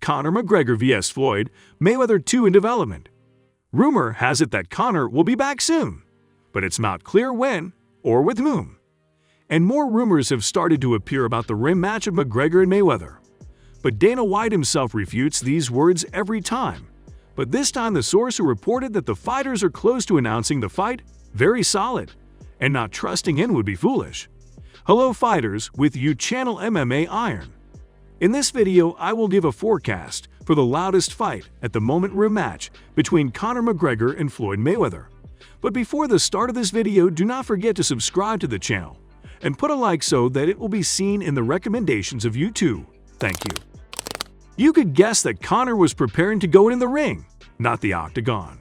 Conor McGregor vs. Floyd Mayweather 2 in development. Rumor has it that Conor will be back soon, but it's not clear when or with whom. And more rumors have started to appear about the rematch of McGregor and Mayweather. But Dana White himself refutes these words every time. But this time the source who reported that the fighters are close to announcing the fight, very solid, and not trusting in would be foolish. Hello fighters, with you channel MMA Iron. In this video I will give a forecast for the loudest fight at the moment rematch between Conor McGregor and Floyd Mayweather. But before the start of this video, do not forget to subscribe to the channel and put a like so that it will be seen in the recommendations of YouTube. Thank you. You could guess that Conor was preparing to go in the ring, not the octagon.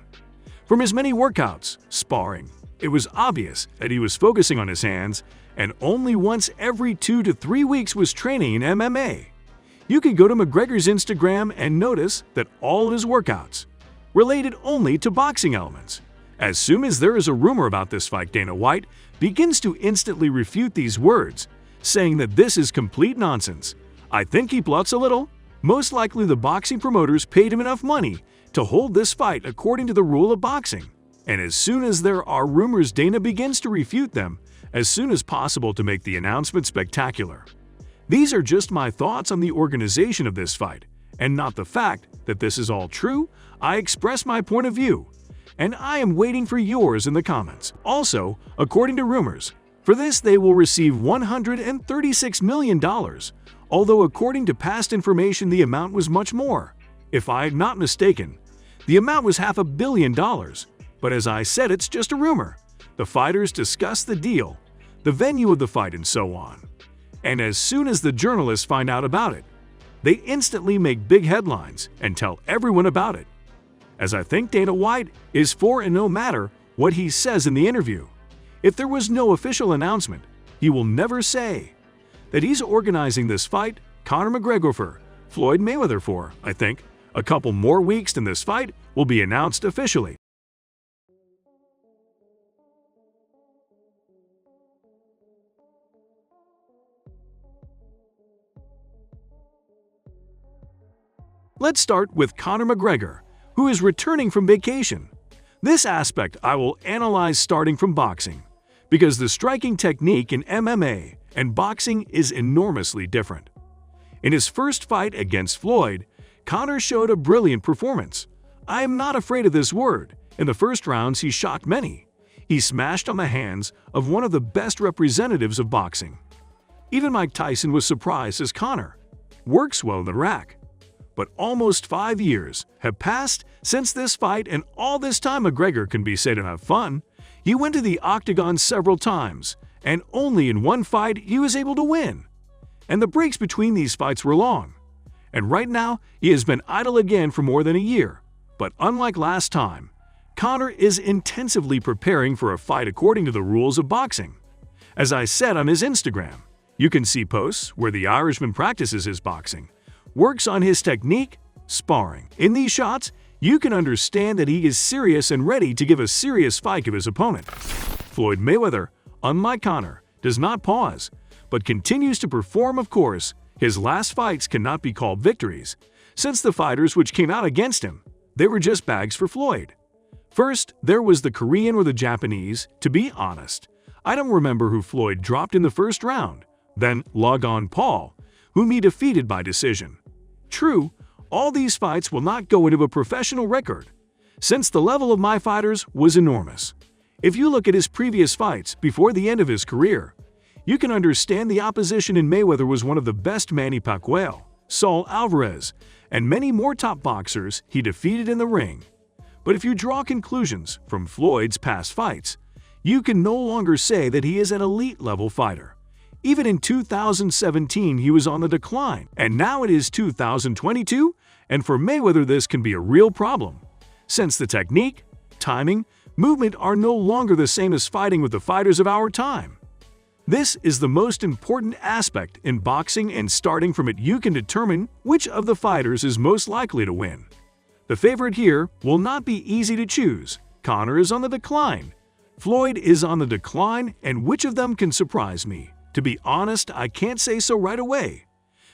From his many workouts, sparring, it was obvious that he was focusing on his hands and only once every 2 to 3 weeks was training in MMA. You could go to McGregor's Instagram and notice that all of his workouts related only to boxing elements. As soon as there is a rumor about this fight, Dana White begins to instantly refute these words, saying that this is complete nonsense. I think he bluffs a little. Most likely the boxing promoters paid him enough money to hold this fight according to the rule of boxing. And as soon as there are rumors, Dana begins to refute them as soon as possible to make the announcement spectacular. These are just my thoughts on the organization of this fight, and not the fact that this is all true. I express my point of view, and I am waiting for yours in the comments. Also, according to rumors, for this they will receive $136 million, although according to past information the amount was much more. If I am not mistaken, the amount was $500 million, but as I said, it's just a rumor. The fighters discuss the deal, the venue of the fight, and so on. And as soon as the journalists find out about it, they instantly make big headlines and tell everyone about it. As I think Dana White is for, and no matter what he says in the interview, if there was no official announcement, he will never say that he's organizing this fight, Conor McGregor for Floyd Mayweather for, I think, a couple more weeks and this fight will be announced officially. Let's start with Conor McGregor, who is returning from vacation. This aspect I will analyze starting from boxing, because the striking technique in MMA and boxing is enormously different. In his first fight against Floyd, Conor showed a brilliant performance. I am not afraid of this word. In the first rounds he shocked many. He smashed on the hands of one of the best representatives of boxing. Even Mike Tyson was surprised as Conor works well in the rack. But almost 5 years have passed since this fight, and all this time McGregor can be said to have fun. He went to the octagon several times, and only in one fight he was able to win. And the breaks between these fights were long. And right now, he has been idle again for more than a year. But unlike last time, Conor is intensively preparing for a fight according to the rules of boxing. As I said on his Instagram, you can see posts where the Irishman practices his boxing, works on his technique, sparring. In these shots, you can understand that he is serious and ready to give a serious fight to his opponent. Floyd Mayweather, unlike Conor, does not pause, but continues to perform. Of course, his last fights cannot be called victories, since the fighters which came out against him, they were just bags for Floyd. First, there was the Korean or the Japanese. To be honest, I don't remember who Floyd dropped in the first round. Then Logan Paul, whom he defeated by decision. True, all these fights will not go into a professional record, since the level of my fighters was enormous. If you look at his previous fights before the end of his career, you can understand the opposition in Mayweather was one of the best. Manny Pacquiao, Saul Alvarez, and many more top boxers he defeated in the ring. But if you draw conclusions from Floyd's past fights, you can no longer say that he is an elite-level fighter. Even in 2017, he was on the decline, and now it is 2022, and for Mayweather this can be a real problem, since the technique, timing, movement are no longer the same as fighting with the fighters of our time. This is the most important aspect in boxing, and starting from it you can determine which of the fighters is most likely to win. The favorite here will not be easy to choose. Conor is on the decline, Floyd is on the decline, and which of them can surprise me? To be honest, I can't say so right away.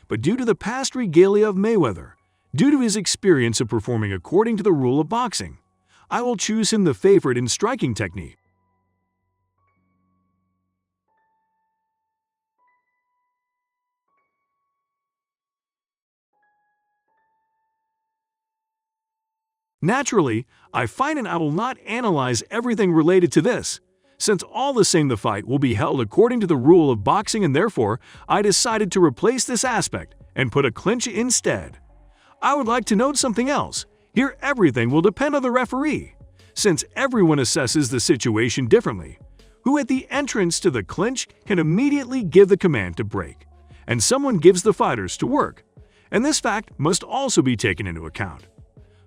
But due to the past regalia of Mayweather, Due to his experience of performing according to the rule of boxing, I will choose him the favorite in striking technique. Naturally, I find and I will not analyze everything related to this, since all the same the fight will be held according to the rule of boxing, and therefore I decided to replace this aspect and put a clinch instead. I would like to note something else. Here everything will depend on the referee, since everyone assesses the situation differently, who at the entrance to the clinch can immediately give the command to break, and someone gives the fighters to work, and this fact must also be taken into account.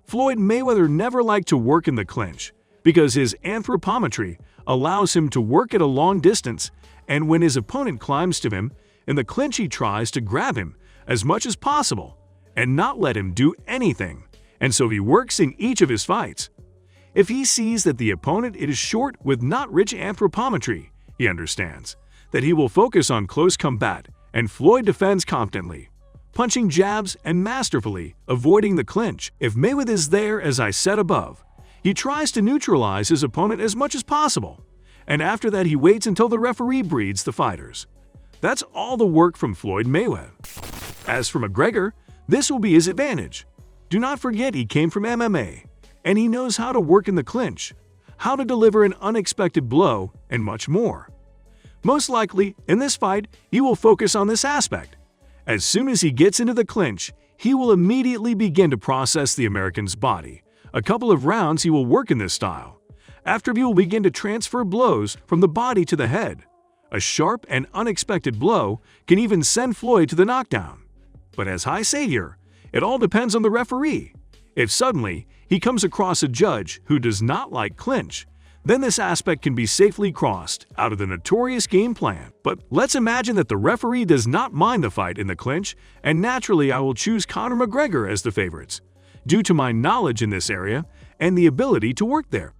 Floyd Mayweather never liked to work in the clinch because his anthropometry allows him to work at a long distance, and when his opponent climbs to him in the clinch, he tries to grab him as much as possible and not let him do anything, and so he works in each of his fights. If he sees that the opponent is short with not rich anthropometry, he understands that he will focus on close combat, and Floyd defends confidently, punching jabs and masterfully avoiding the clinch. If Mayweather is there, as I said above, he tries to neutralize his opponent as much as possible, and after that he waits until the referee breathes the fighters. That's all the work from Floyd Mayweather. As for McGregor, this will be his advantage. Do not forget he came from MMA, and he knows how to work in the clinch, how to deliver an unexpected blow, and much more. Most likely, in this fight, he will focus on this aspect. As soon as he gets into the clinch, he will immediately begin to process the American's body. A couple of rounds he will work in this style. After, he will begin to transfer blows from the body to the head. A sharp and unexpected blow can even send Floyd to the knockdown. But as I say here, it all depends on the referee. If suddenly he comes across a judge who does not like clinch, then this aspect can be safely crossed out of the notorious game plan. But let's imagine that the referee does not mind the fight in the clinch, and naturally I will choose Conor McGregor as the favorites, due to my knowledge in this area and the ability to work there.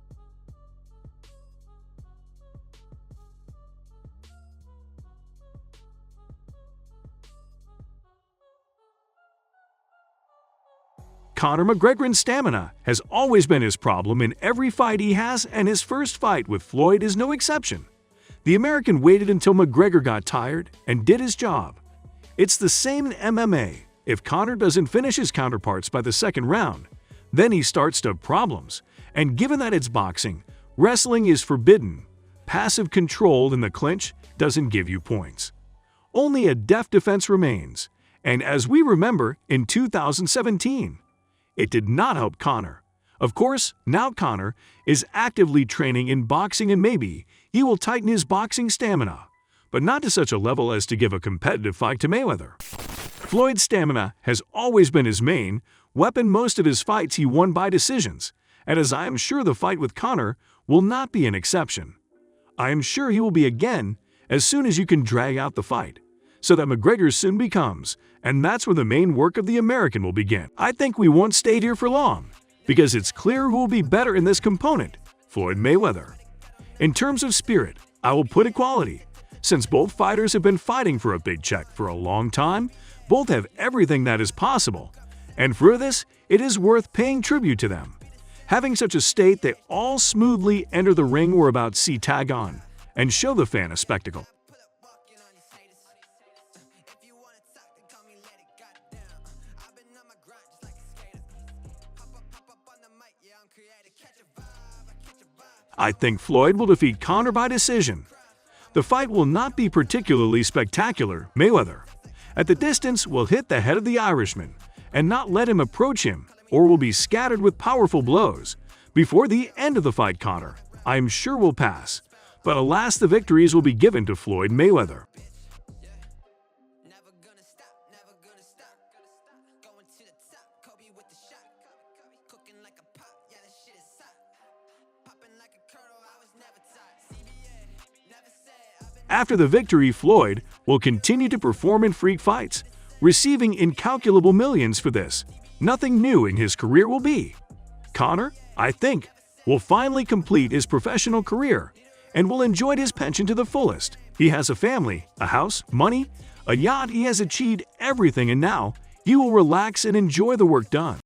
Conor McGregor's stamina has always been his problem in every fight he has, and his first fight with Floyd is no exception. The American waited until McGregor got tired and did his job. It's the same in MMA. If Conor doesn't finish his counterparts by the second round, then he starts to have problems, and given that it's boxing, wrestling is forbidden. Passive control in the clinch doesn't give you points. Only a deft defense remains, and as we remember in 2017, it did not help Conor. Of course, now Conor is actively training in boxing, and maybe he will tighten his boxing stamina, but not to such a level as to give a competitive fight to Mayweather. Floyd's stamina has always been his main weapon. Most of his fights he won by decisions, and as I am sure the fight with Conor will not be an exception. I am sure he will be again as soon as you can drag out the fight, so that McGregor soon becomes, and that's where the main work of the American will begin. I think we won't stay here for long, because it's clear who will be better in this component, Floyd Mayweather. In terms of spirit, I will put equality. Since both fighters have been fighting for a big check for a long time, both have everything that is possible, and for this, it is worth paying tribute to them. Having such a state, they all smoothly enter the ring or about see tag on, and show the fan a spectacle. I think Floyd will defeat Conor by decision. The fight will not be particularly spectacular. Mayweather, at the distance, will hit the head of the Irishman and not let him approach him, or will be scattered with powerful blows. Before the end of the fight, Conor, I am sure, will pass, but alas, the victories will be given to Floyd Mayweather. After the victory, Floyd will continue to perform in freak fights, receiving incalculable millions for this. Nothing new in his career will be. Conor, I think, will finally complete his professional career and will enjoy his pension to the fullest. He has a family, a house, money, a yacht. He has achieved everything, and now You will relax and enjoy the work done.